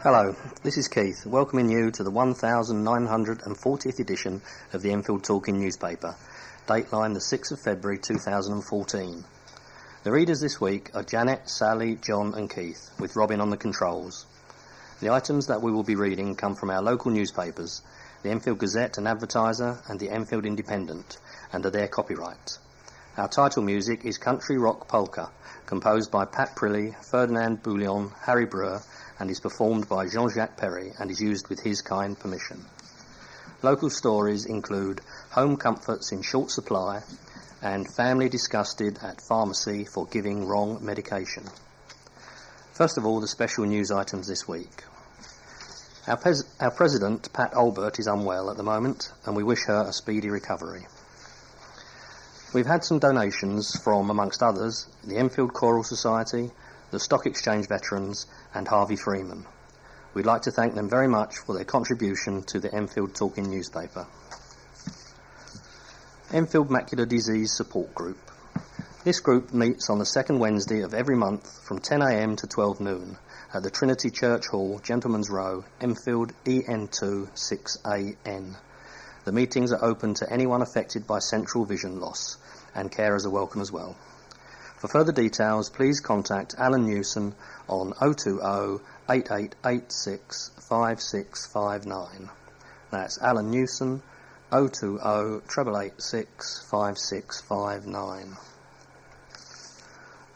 Hello, this is Keith, welcoming you to the 1940th edition of the Enfield Talking newspaper, Dateline the 6th of February 2014. The readers this week are Janet, Sally, John and Keith, with Robin on the controls. The items that we will be reading come from our local newspapers, the Enfield Gazette and Advertiser and the Enfield Independent, and are their copyright. Our title music is Country Rock Polka, composed by Pat Prilly, Ferdinand Bouillon, Harry Brewer, and is performed by Jean-Jacques Perry and is used with his kind permission. Local stories include home comforts in short supply and family disgusted at pharmacy for giving wrong medication. First of all, the special news items this week. Our President, Pat Albert, is unwell at the moment, and we wish her a speedy recovery. We've had some donations from, amongst others, the Enfield Choral Society, the Stock Exchange Veterans, and Harvey Freeman. We'd like to thank them very much for their contribution to the Enfield Talking newspaper. Enfield Macular Disease Support Group. This group meets on the second Wednesday of every month from 10 a.m. to 12 noon at the Trinity Church Hall, Gentleman's Row, Enfield EN2 6AN. The meetings are open to anyone affected by central vision loss, and carers are welcome as well. For further details, please contact Alan Newson on 020-8886-5659. That's Alan Newson, 020-886-5659.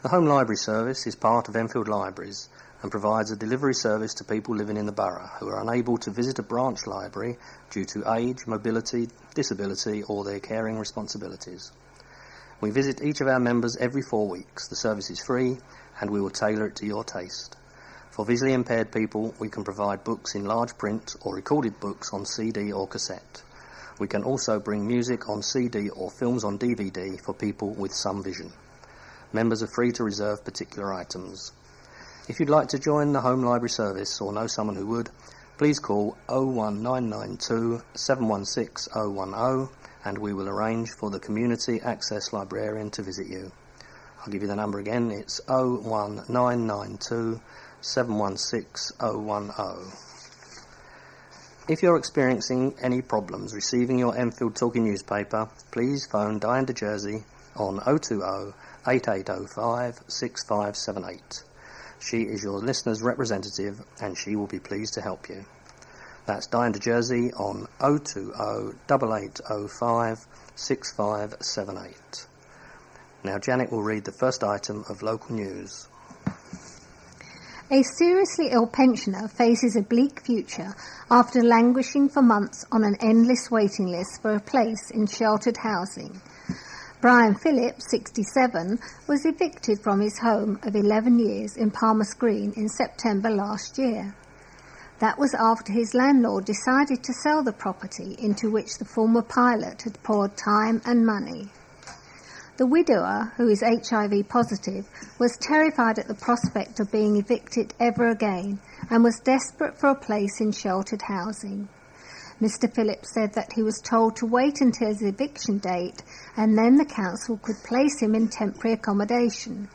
The Home Library Service is part of Enfield Libraries and provides a delivery service to people living in the borough who are unable to visit a branch library due to age, mobility, disability or their caring responsibilities. We visit each of our members every 4 weeks. The service is free and we will tailor it to your taste. For visually impaired people, we can provide books in large print or recorded books on CD or cassette. We can also bring music on CD or films on DVD for people with some vision. Members are free to reserve particular items. If you'd like to join the Home Library Service or know someone who would, please call 01992 716 010 and we will arrange for the Community Access Librarian to visit you. I'll give you the number again. It's 01992 716 010. If you're experiencing any problems receiving your Enfield Talking newspaper, please phone Diane de Jersey on 020-8805-6578. She is your listener's representative and she will be pleased to help you. That's Diane de Jersey on 020-8805-6578. Now Janet will read the first item of local news. A seriously ill pensioner faces a bleak future after languishing for months on an endless waiting list for a place in sheltered housing. Brian Phillips, 67, was evicted from his home of 11 years in Palmer's Green in September last year. That was after his landlord decided to sell the property into which the former pilot had poured time and money. The widower, who is HIV positive, was terrified at the prospect of being evicted ever again and was desperate for a place in sheltered housing. Mr. Phillips said that he was told to wait until his eviction date and then the council could place him in temporary accommodation.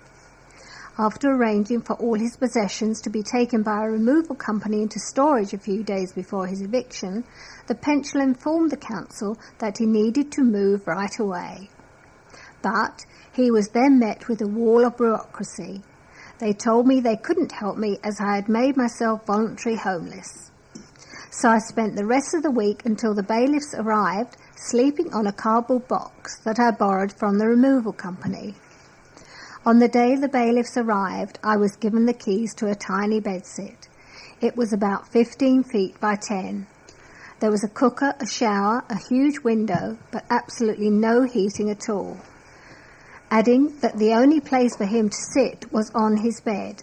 After arranging for all his possessions to be taken by a removal company into storage a few days before his eviction, the pensioner informed the council that he needed to move right away. But he was then met with a wall of bureaucracy. They told me they couldn't help me as I had made myself voluntarily homeless. So I spent the rest of the week until the bailiffs arrived, sleeping on a cardboard box that I borrowed from the removal company. On the day the bailiffs arrived, I was given the keys to a tiny bedsit. It was about 15 feet by 10. There was a cooker, a shower, a huge window, but absolutely no heating at all. Adding that the only place for him to sit was on his bed.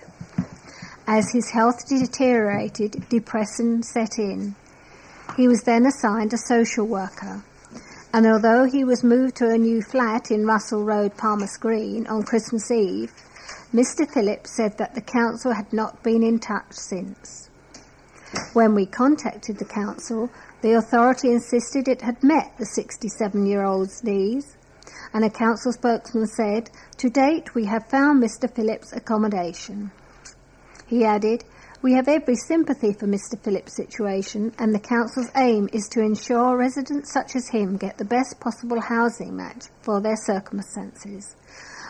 As his health deteriorated, depression set in. He was then assigned a social worker. And although he was moved to a new flat in Russell Road, Palmer's Green, on Christmas Eve, Mr. Phillips said that the council had not been in touch since. When we contacted the council, the authority insisted it had met the 67-year-old's needs, and a council spokesman said, "To date, we have found Mr. Phillips accommodation." He added, We have every sympathy for Mr. Phillips' situation, and the Council's aim is to ensure residents such as him get the best possible housing match for their circumstances.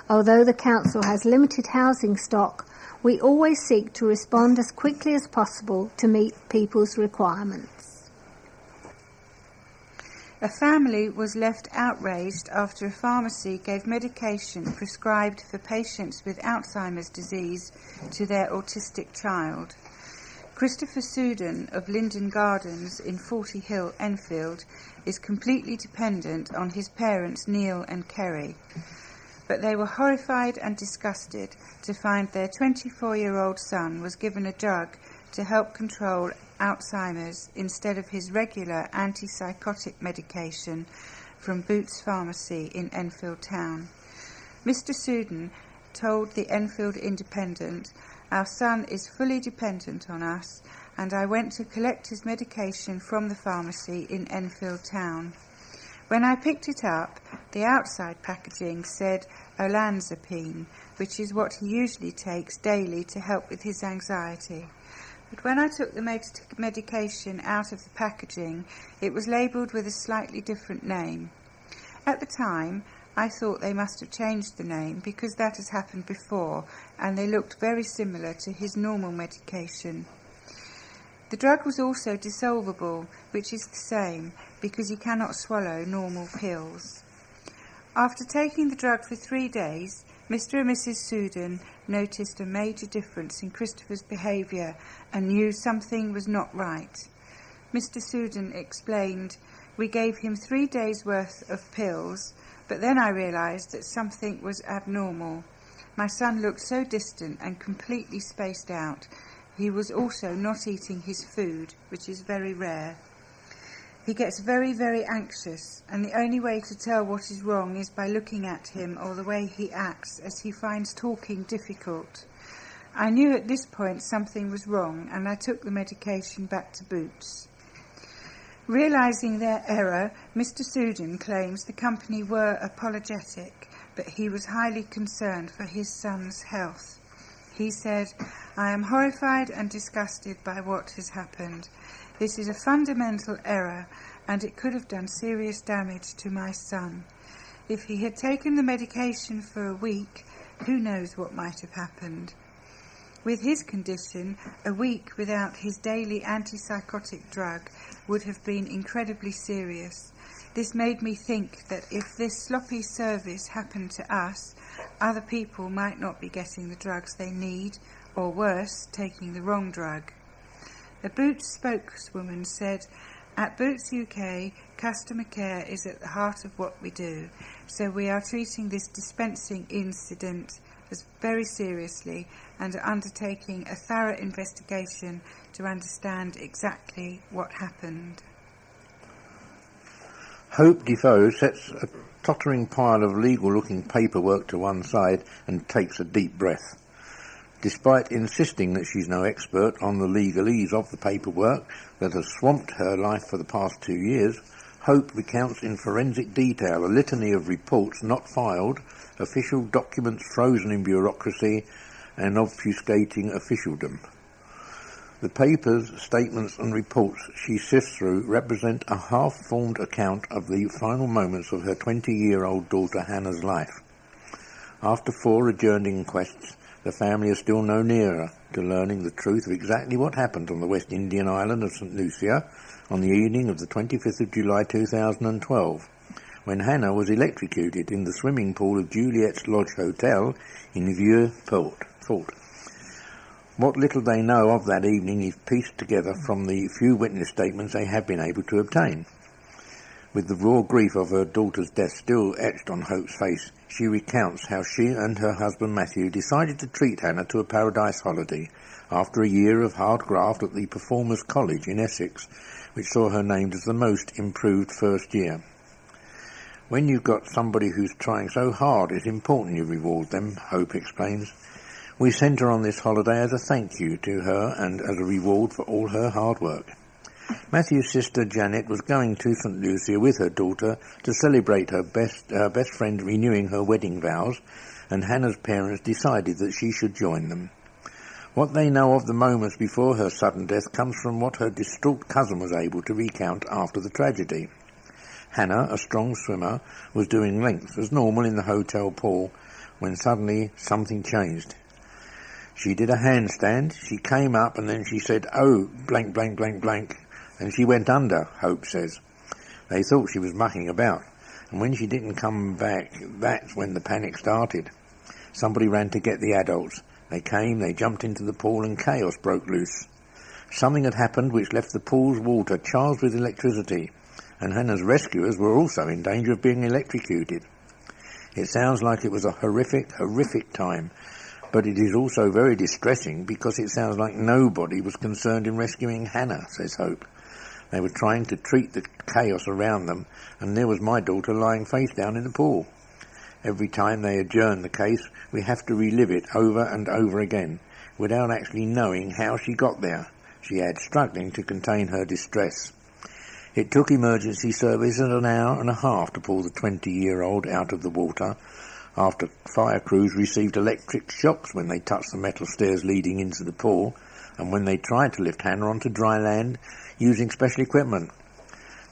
Although the Council has limited housing stock, we always seek to respond as quickly as possible to meet people's requirements. A family was left outraged after a pharmacy gave medication prescribed for patients with Alzheimer's disease to their autistic child. Christopher Suden of Linden Gardens in 40 Hill, Enfield, is completely dependent on his parents Neil and Kerry. But they were horrified and disgusted to find their 24-year-old son was given a drug to help control Alzheimer's instead of his regular antipsychotic medication from Boots Pharmacy in Enfield Town. Mr. Suden told the Enfield Independent, "Our son is fully dependent on us, and I went to collect his medication from the pharmacy in Enfield Town. When I picked it up, the outside packaging said olanzapine, which is what he usually takes daily to help with his anxiety. But when I took the medication out of the packaging, it was labelled with a slightly different name. At the time, I thought they must have changed the name because that has happened before, and they looked very similar to his normal medication. The drug was also dissolvable, which is the same because he cannot swallow normal pills. After taking the drug for 3 days, Mr. and Mrs. Suden noticed a major difference in Christopher's behaviour and knew something was not right. Mr. Suden explained, "We gave him 3 days' worth of pills, but then I realised that something was abnormal. My son looked so distant and completely spaced out. He was also not eating his food, which is very rare. He gets very, very anxious, and the only way to tell what is wrong is by looking at him or the way he acts, as he finds talking difficult. I knew at this point something was wrong, and I took the medication back to Boots." Realising their error, Mr. Suden claims the company were apologetic, but he was highly concerned for his son's health. He said, "I am horrified and disgusted by what has happened. This is a fundamental error, and it could have done serious damage to my son. If he had taken the medication for a week, who knows what might have happened. With his condition, a week without his daily antipsychotic drug would have been incredibly serious. This made me think that if this sloppy service happened to us, other people might not be getting the drugs they need, or worse, taking the wrong drug." A Boots spokeswoman said, "At Boots UK, customer care is at the heart of what we do, so we are treating this dispensing incident as very seriously and are undertaking a thorough investigation to understand exactly what happened." Hope Defoe sets a tottering pile of legal-looking paperwork to one side and takes a deep breath. Despite insisting that she's no expert on the legalese of the paperwork that has swamped her life for the past 2 years, Hope recounts in forensic detail a litany of reports not filed, official documents frozen in bureaucracy, and obfuscating officialdom. The papers, statements and reports she sifts through represent a half-formed account of the final moments of her 20-year-old daughter Hannah's life. After 4 adjourned inquests, the family is still no nearer to learning the truth of exactly what happened on the West Indian island of St. Lucia on the evening of the 25th of July 2012, when Hannah was electrocuted in the swimming pool of Juliet's Lodge Hotel in Vieux-Fort. What little they know of that evening is pieced together from the few witness statements they have been able to obtain. With the raw grief of her daughter's death still etched on Hope's face, she recounts how she and her husband Matthew decided to treat Hannah to a paradise holiday after a year of hard graft at the Performers College in Essex, which saw her named as the most improved first year. "When you've got somebody who's trying so hard, it's important you reward them," Hope explains. "We sent her on this holiday as a thank you to her and as a reward for all her hard work." Matthew's sister Janet was going to St. Lucia with her daughter to celebrate her best friend renewing her wedding vows, and Hannah's parents decided that she should join them. What they know of the moments before her sudden death comes from what her distraught cousin was able to recount after the tragedy. Hannah, a strong swimmer, was doing lengths as normal in the hotel pool when suddenly something changed. She did a handstand, she came up and then she said, "Oh, blank, blank, blank, blank," and she went under, Hope says. They thought she was mucking about, and when she didn't come back, that's when the panic started. Somebody ran to get the adults. They came, they jumped into the pool and chaos broke loose. Something had happened which left the pool's water charged with electricity, and Hannah's rescuers were also in danger of being electrocuted. It sounds like it was a horrific, horrific time, but it is also very distressing because it sounds like nobody was concerned in rescuing Hannah, says Hope. They were trying to treat the chaos around them, and there was my daughter lying face down in the pool. Every time they adjourn the case, we have to relive it over and over again, without actually knowing how she got there, she adds, struggling to contain her distress. It took emergency services an hour and a half to pull the 20-year-old out of the water, after fire crews received electric shocks when they touched the metal stairs leading into the pool, and when they tried to lift Hannah onto dry land using special equipment.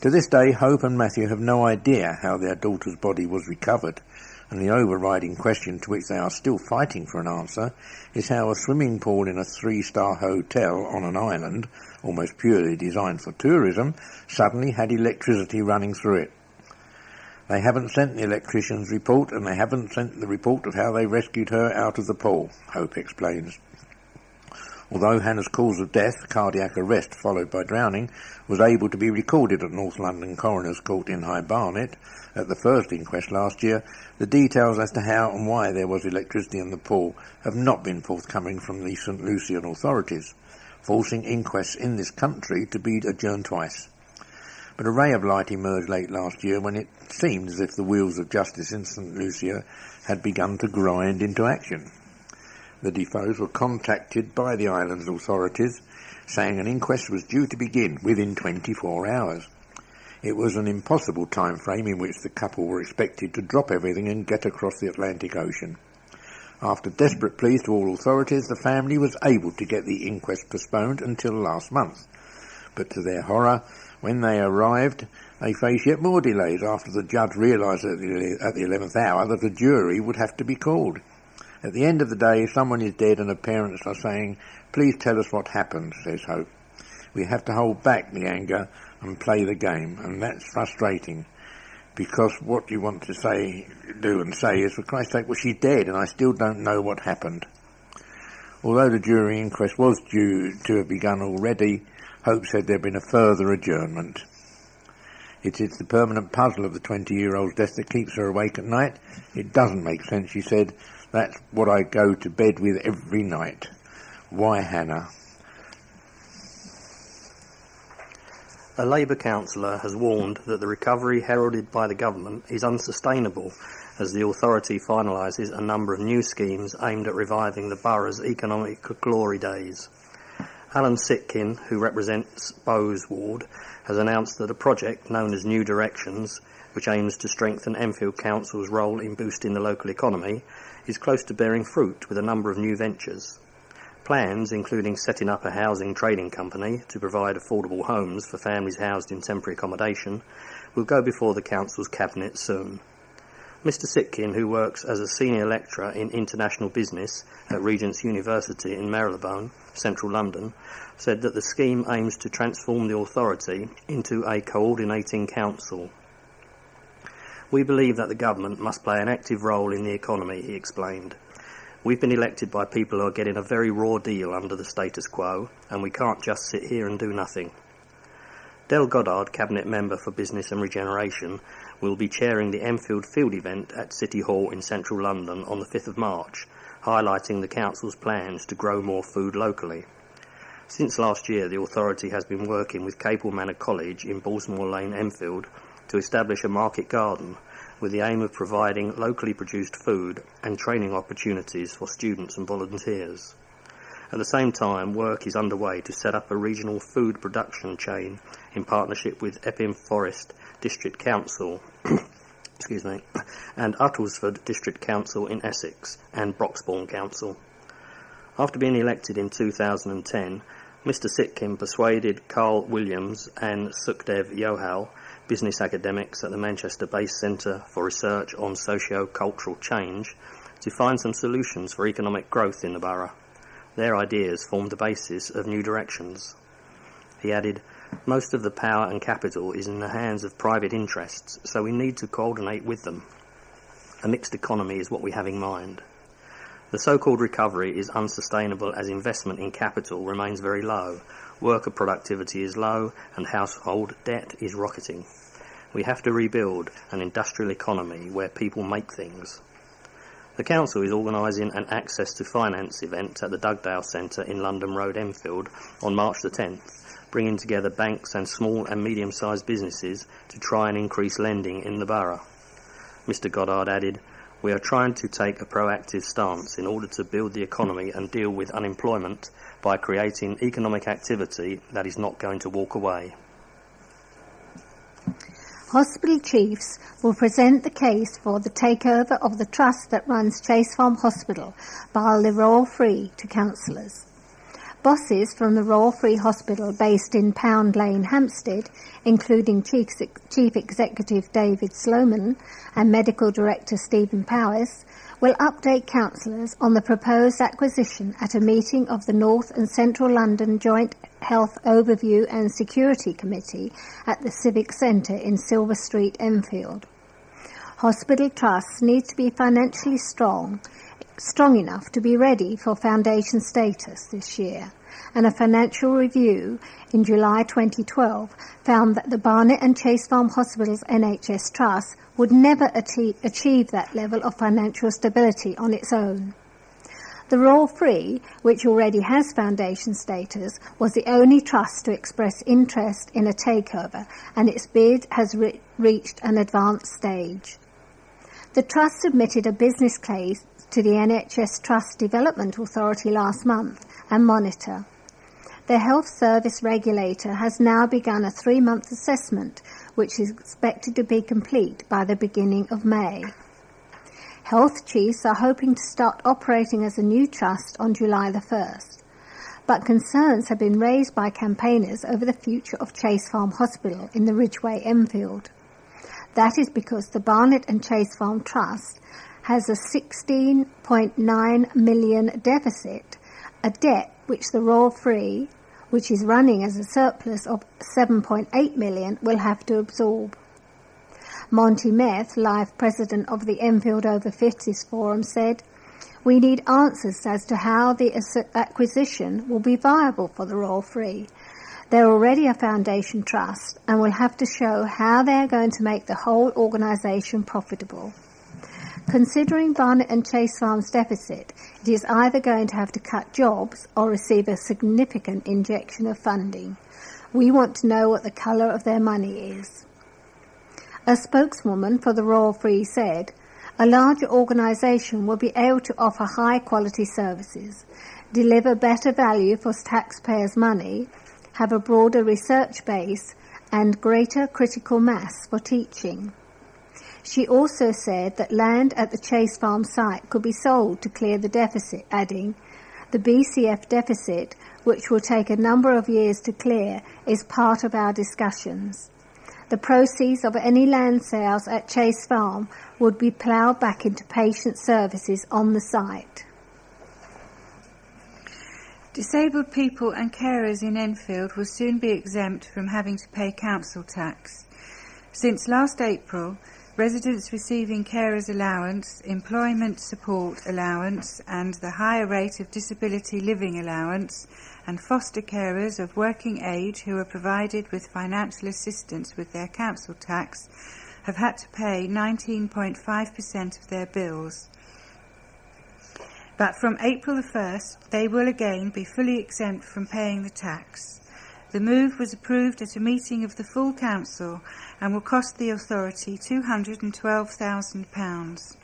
To this day, Hope and Matthew have no idea how their daughter's body was recovered, and the overriding question to which they are still fighting for an answer is how a swimming pool in a 3-star hotel on an island, almost purely designed for tourism, suddenly had electricity running through it. They haven't sent the electrician's report, and they haven't sent the report of how they rescued her out of the pool, Hope explains. Although Hannah's cause of death, cardiac arrest followed by drowning, was able to be recorded at North London Coroner's Court in High Barnet at the first inquest last year, the details as to how and why there was electricity in the pool have not been forthcoming from the St Lucian authorities, forcing inquests in this country to be adjourned twice. But a ray of light emerged late last year when it seemed as if the wheels of justice in St Lucia had begun to grind into action. The Defoes were contacted by the island's authorities, saying an inquest was due to begin within 24 hours. It was an impossible time frame in which the couple were expected to drop everything and get across the Atlantic Ocean. After desperate pleas to all authorities, the family was able to get the inquest postponed until last month. But to their horror, when they arrived, they faced yet more delays after the judge realised at the 11th hour that a jury would have to be called. At the end of the day, someone is dead and the parents are saying, "Please tell us what happened," says Hope. We have to hold back the anger and play the game, and that's frustrating, because what you want to do and say is, for Christ's sake, well, she's dead and I still don't know what happened. Although the jury inquest was due to have begun already, Hope said there had been a further adjournment. It is the permanent puzzle of the 20-year-old's death that keeps her awake at night. It doesn't make sense, she said. That's what I go to bed with every night. Why, Hannah? A Labour councillor has warned that the recovery heralded by the government is unsustainable as the authority finalises a number of new schemes aimed at reviving the borough's economic glory days. Alan Sitkin, who represents Bowes Ward, has announced that a project known as New Directions, which aims to strengthen Enfield Council's role in boosting the local economy, is close to bearing fruit with a number of new ventures. Plans, including setting up a housing trading company to provide affordable homes for families housed in temporary accommodation, will go before the council's cabinet soon. Mr Sitkin, who works as a senior lecturer in international business at Regent's University in Marylebone, central London, said that the scheme aims to transform the authority into a coordinating council. We believe that the government must play an active role in the economy, he explained. We've been elected by people who are getting a very raw deal under the status quo, and we can't just sit here and do nothing. Del Goddard, Cabinet Member for Business and Regeneration, will be chairing the Enfield Field event at City Hall in central London on the 5th of March, highlighting the council's plans to grow more food locally. Since last year, the authority has been working with Capel Manor College in Balsamore Lane, Enfield, to establish a market garden with the aim of providing locally produced food and training opportunities for students and volunteers. At the same time, work is underway to set up a regional food production chain in partnership with Epping Forest District Council and Uttlesford District Council in Essex and Broxbourne Council. After being elected in 2010, Mr. Sitkin persuaded Carl Williams and Sukhdev Yohal, business academics at the Manchester-based Centre for Research on Socio-Cultural Change, to find some solutions for economic growth in the borough. Their ideas formed the basis of new directions. He added, "Most of the power and capital is in the hands of private interests, so we need to coordinate with them. A mixed economy is what we have in mind. The so-called recovery is unsustainable as investment in capital remains very low, worker productivity is low, and household debt is rocketing. We have to rebuild an industrial economy where people make things." The council is organising an access to finance event at the Dugdale Centre in London Road, Enfield, on March the 10th, bringing together banks and small and medium-sized businesses to try and increase lending in the borough. Mr. Goddard added, "We are trying to take a proactive stance in order to build the economy and deal with unemployment by creating economic activity that is not going to walk away." Hospital chiefs will present the case for the takeover of the trust that runs Chase Farm Hospital by the Royal Free to councillors. Bosses from the Royal Free Hospital based in Pound Lane, Hampstead, including Chief Executive David Sloman and Medical Director Stephen Powis, will update councillors on the proposed acquisition at a meeting of the North and Central London Joint Health Overview and Security Committee at the Civic Centre in Silver Street, Enfield. Hospital trusts need to be financially strong enough to be ready for foundation status this year, and a financial review in July 2012 found that the Barnet and Chase Farm Hospitals NHS Trust would never achieve that level of financial stability on its own. The Royal Free, which already has foundation status, was the only trust to express interest in a takeover, and its bid has reached an advanced stage. The trust submitted a business case to the NHS Trust Development Authority last month and Monitor. The health service regulator has now begun a 3-month assessment, which is expected to be complete by the beginning of May. Health chiefs are hoping to start operating as a new trust on July the 1st, but concerns have been raised by campaigners over the future of Chase Farm Hospital in the Ridgeway, Enfield. That is because the Barnet and Chase Farm Trust has a £16.9 million deficit, a debt which the Royal Free, which is running as a surplus of £7.8 million, will have to absorb. Monty Meth, live president of the Enfield Over 50s Forum, said, "We need answers as to how the acquisition will be viable for the Royal Free. They're already a foundation trust and will have to show how they're going to make the whole organisation profitable. Considering Barnet and Chase Farm's deficit, it is either going to have to cut jobs or receive a significant injection of funding. We want to know what the colour of their money is." A spokeswoman for the Royal Free said, "A larger organisation will be able to offer high-quality services, deliver better value for taxpayers' money, have a broader research base, and greater critical mass for teaching." She also said that land at the Chase Farm site could be sold to clear the deficit, adding, "The BCF deficit, which will take a number of years to clear, is part of our discussions. The proceeds of any land sales at Chase Farm would be ploughed back into patient services on the site." Disabled people and carers in Enfield will soon be exempt from having to pay council tax. Since last April, residents receiving carers allowance, employment support allowance, and the higher rate of disability living allowance, and foster carers of working age who are provided with financial assistance with their council tax have had to pay 19.5% of their bills. But from April the 1st, they will again be fully exempt from paying the tax. The move was approved at a meeting of the full council and will cost the authority £212,000.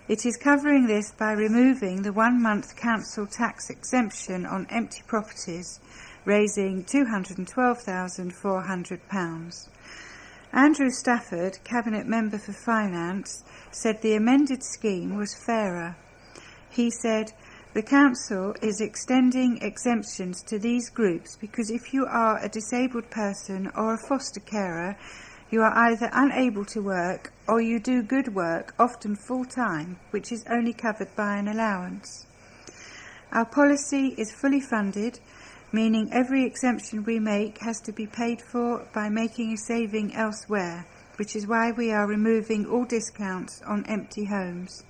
It is covering this by removing the 1-month council tax exemption on empty properties, raising £212,400. Andrew Stafford, Cabinet Member for Finance, said the amended scheme was fairer. He said, The Council is extending exemptions to these groups because if you are a disabled person or a foster carer, you are either unable to work or you do good work, often full-time, which is only covered by an allowance. Our policy is fully funded, meaning every exemption we make has to be paid for by making a saving elsewhere, which is why we are removing all discounts on empty homes.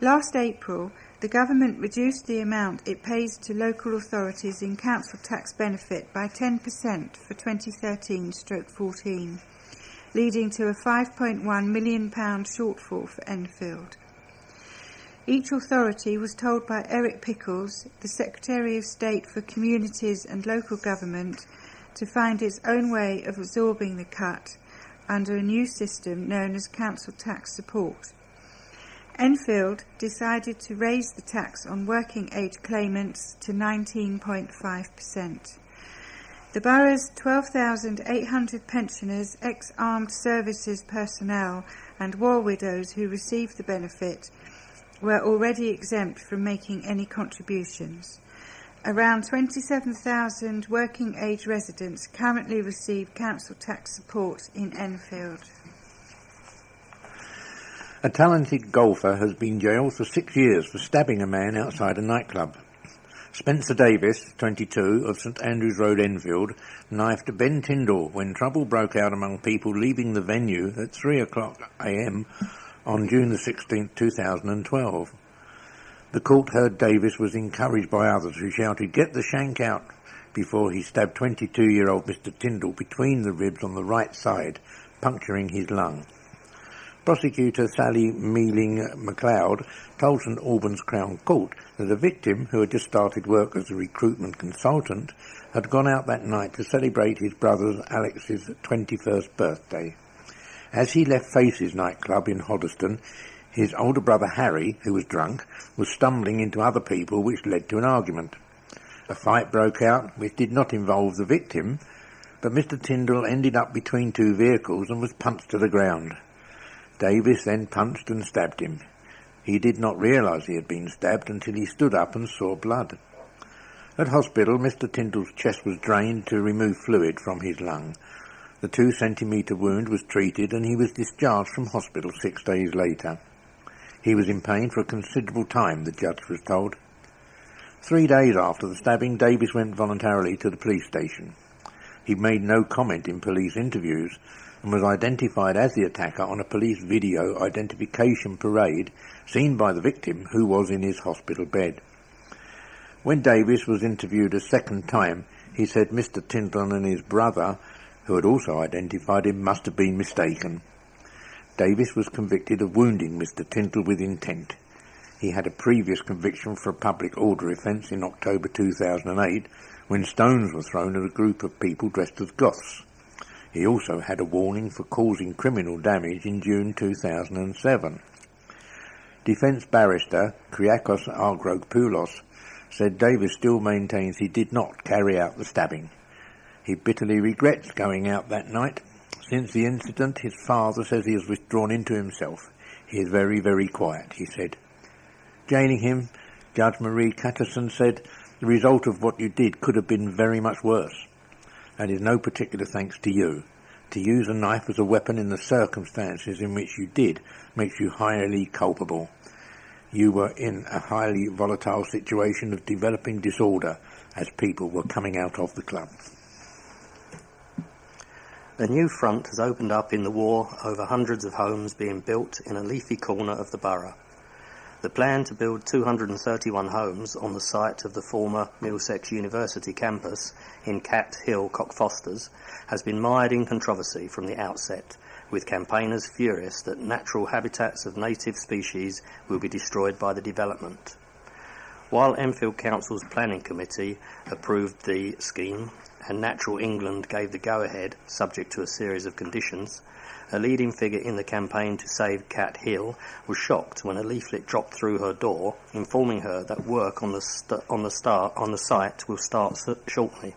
Last April, the government reduced the amount it pays to local authorities in council tax benefit by 10% for 2013/14, leading to a £5.1 million shortfall for Enfield. Each authority was told by Eric Pickles, the Secretary of State for Communities and Local Government, to find its own way of absorbing the cut under a new system known as council tax support. Enfield decided to raise the tax on working age claimants to 19.5%. The borough's 12,800 pensioners, ex-armed services personnel and war widows who received the benefit were already exempt from making any contributions. Around 27,000 working age residents currently receive council tax support in Enfield. A talented golfer has been jailed for 6 years for stabbing a man outside a nightclub. Spencer Davis, 22, of St Andrews Road, Enfield, knifed Ben Tyndall when trouble broke out among people leaving the venue at 3:00 a.m. on June 16, 2012. The court heard Davis was encouraged by others who shouted, "Get the shank out," before he stabbed 22-year-old Mr Tyndall between the ribs on the right side, puncturing his lung. Prosecutor Sally Mealing-MacLeod told St Albans Crown Court that the victim, who had just started work as a recruitment consultant, had gone out that night to celebrate his brother Alex's 21st birthday. As he left Faces nightclub in Hoddesdon, his older brother Harry, who was drunk, was stumbling into other people, which led to an argument. A fight broke out, which did not involve the victim, but Mr Tyndall ended up between two vehicles and was punched to the ground. Davis then punched and stabbed him. He did not realise he had been stabbed until he stood up and saw blood. At hospital, Mr Tyndall's chest was drained to remove fluid from his lung. The 2-centimetre wound was treated and he was discharged from hospital 6 days later. He was in pain for a considerable time, the judge was told. 3 days after the stabbing, Davis went voluntarily to the police station. He made no comment in police interviews and was identified as the attacker on a police video identification parade seen by the victim, who was in his hospital bed. When Davis was interviewed a second time, he said Mr Tyndall and his brother, who had also identified him, must have been mistaken. Davis was convicted of wounding Mr Tyndall with intent. He had a previous conviction for a public order offence in October 2008 when stones were thrown at a group of people dressed as goths. He also had a warning for causing criminal damage in June 2007. Defence barrister Kyriakos Argrogopoulos said Davis still maintains he did not carry out the stabbing. He bitterly regrets going out that night. Since the incident, his father says he has withdrawn into himself. He is very, very quiet, he said. Jailing him, Judge Marie Catterson said, "The result of what you did could have been very much worse. That is no particular thanks to you. To use a knife as a weapon in the circumstances in which you did makes you highly culpable. You were in a highly volatile situation of developing disorder as people were coming out of the club." A new front has opened up in the war over hundreds of homes being built in a leafy corner of the borough. The plan to build 231 homes on the site of the former Middlesex University campus in Cat Hill, Cockfosters, has been mired in controversy from the outset, with campaigners furious that natural habitats of native species will be destroyed by the development. While Enfield Council's planning committee approved the scheme and Natural England gave the go-ahead subject to a series of conditions, a leading figure in the campaign to save Cat Hill was shocked when a leaflet dropped through her door informing her that work on the site will start shortly.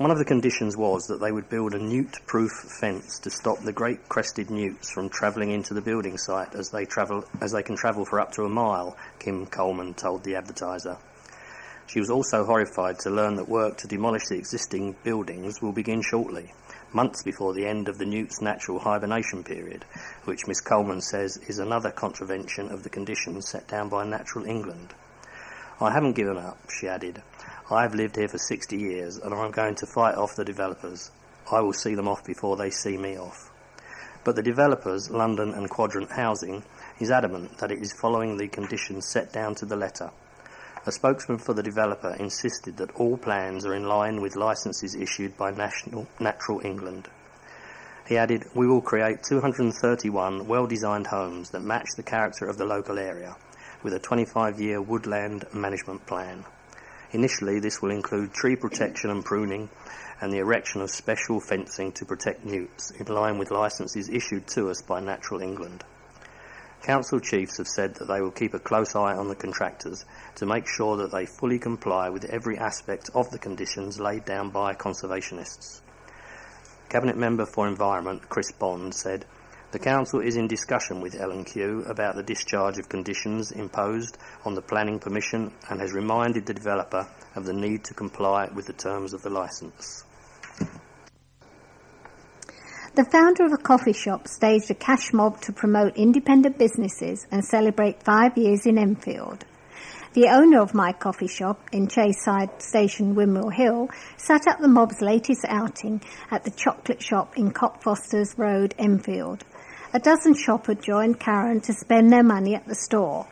One of the conditions was that they would build a newt-proof fence to stop the great crested newts from travelling into the building site as they can travel for up to a mile, Kim Coleman told the Advertiser. She was also horrified to learn that work to demolish the existing buildings will begin shortly, months before the end of the newt's natural hibernation period, which Miss Coleman says is another contravention of the conditions set down by Natural England. I haven't given up, she added. I've lived here for 60 years and I'm going to fight off the developers. I will see them off before they see me off. But the developers, London and Quadrant Housing, is adamant that it is following the conditions set down to the letter. A spokesman for the developer insisted that all plans are in line with licences issued by Natural England. He added, "We will create 231 well-designed homes that match the character of the local area, with a 25-year woodland management plan. Initially, this will include tree protection and pruning and the erection of special fencing to protect newts, in line with licences issued to us by Natural England." Council chiefs have said that they will keep a close eye on the contractors to make sure that they fully comply with every aspect of the conditions laid down by conservationists. Cabinet Member for Environment Chris Bond said, "The Council is in discussion with L&Q about the discharge of conditions imposed on the planning permission and has reminded the developer of the need to comply with the terms of the licence." The founder of a coffee shop staged a cash mob to promote independent businesses and celebrate 5 years in Enfield. The owner of my coffee shop in Chayside Station, Windmill Hill, sat up the mob's latest outing at the chocolate shop in Cockfosters Road, Enfield. A dozen shoppers joined Karen to spend their money at the store.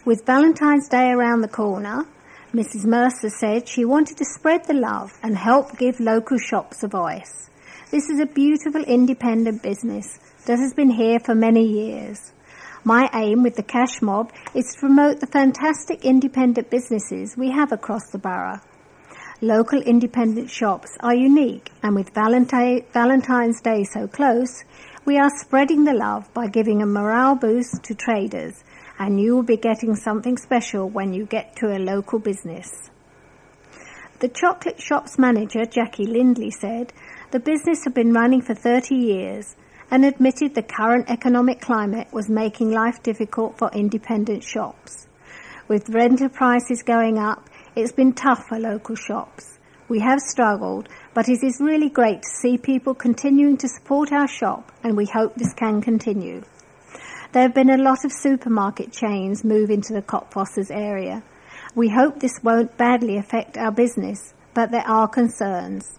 With Valentine's Day around the corner, Mrs. Mercer said she wanted to spread the love and help give local shops a voice. "This is a beautiful independent business that has been here for many years. My aim with the cash mob is to promote the fantastic independent businesses we have across the borough. Local independent shops are unique, and with Valentine's Day so close, we are spreading the love by giving a morale boost to traders, and you will be getting something special when you get to a local business." The chocolate shop's manager, Jackie Lindley, said the business had been running for 30 years and admitted the current economic climate was making life difficult for independent shops. With rental prices going up, it's been tough for local shops. We have struggled, but it is really great to see people continuing to support our shop, and we hope this can continue. There have been a lot of supermarket chains move into the Cockfosters area. We hope this won't badly affect our business, but there are concerns.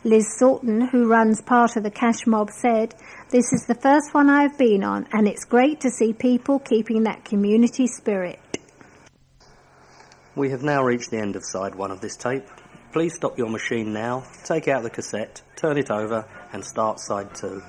Liz Salton, who runs part of the cash mob, said, "This is the first one I've been on, and it's great to see people keeping that community spirit." We have now reached the end of side 1 of this tape. Please stop your machine now, take out the cassette, turn it over and start side 2.